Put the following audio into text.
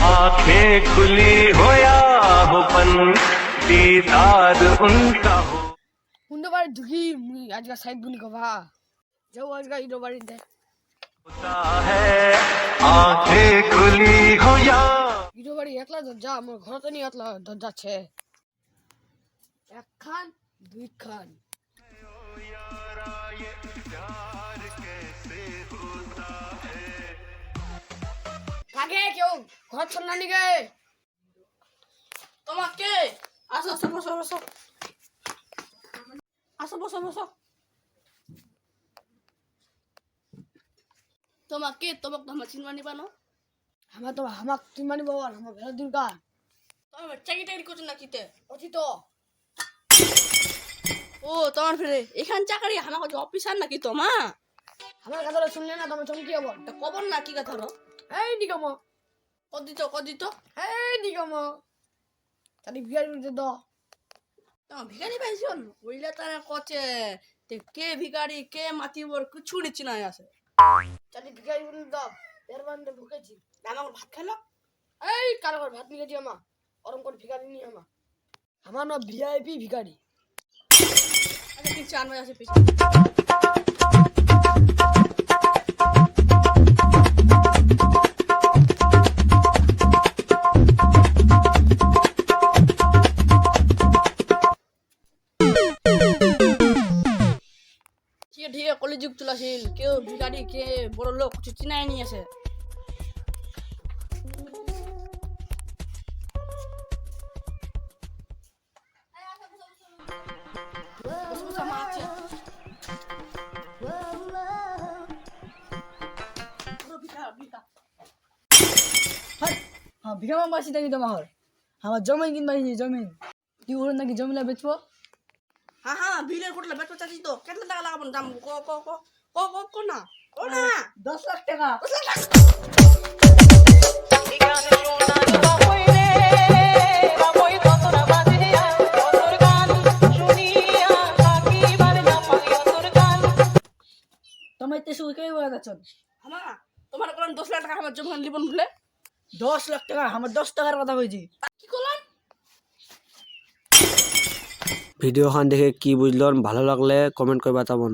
आंखें खुली हो या हो बंद दीदार उनका हो কোনটো বাড়ি ঢুকি আজকে সাইড গুলি কবা যাও আজকে ইনো বাড়িতে होता है आंखें खुली हो या ইনো বাড়ি একলা দরজা আমার ঘরতে নি একলা দরজা আছে একখান দুইখান থাকে কেউ ঘর ছন্না নি গে তোমাকে আসো আসো বসো বসো আসো বসো বসো তোমাকে তোমাকে আমার চিনবা নিবা না আমার তো আমাক তুই মানি বাবা আমার ঘর দুর্গা তোমার চাকরি টাকরি করছো না কিতে অতি তো ও তোমার ফিরে এখান চাকরি আমাকে অফিসার নাকি তোমা আমার কথাটা শুনলে না তোমার চমকি যাবো তা কবর না কি কথা এই নিগম কদিত এই নিগম তাহলে বিয়ার করতে দাও তোমার ভিখারি পাইছন ওইলা তারা কচে তে কে ভিখারি কে মাতিবর কিছু নিচ্ছি না আছে তাহলে ভিখারি বলে দাও এর বান্ধে ঢুকেছি আমাকে ভাত খেলো এই কারো ঘর ভাত নিয়ে গেছি আমা ওরম করে ভিখারি নি আমার না ভিআইপি ভিখারি আচ্ছা ঠিক আছে আনবে আছে পিছনে ঠিক আছে কলিযুগ চলাছিল কেউ ভিখারি কে বড় লোক কিছু চিনাই নিয়ে আসে বসো, বসো, মা আছে। পুরো ভিখা, ভিখা। হ্যাঁ ভিখা মাসি নাকি তোমার আমার জমি কিনবা জমি তুই ওর নাকি জমিলা বেচবো হ্যাঁ হ্যাঁ বিলের কোটলা বেচতে চাচ্ছিস তো কেটলা টাকা লাগাবো দাম ক না ও না 10 লাখ টাকা তোমার তো সুখে বলা যাচ্ছ আমার তোমার কোন 10 লাখ টাকা আমার জমি লিবন ভুলে 10 লাখ টাকা আমার 10 টাকার কথা কইছি কি করলাম ভিডিওখান দেখে কি বুঝলেন ভালো লাগলে কমেন্ট করে বাতাবন।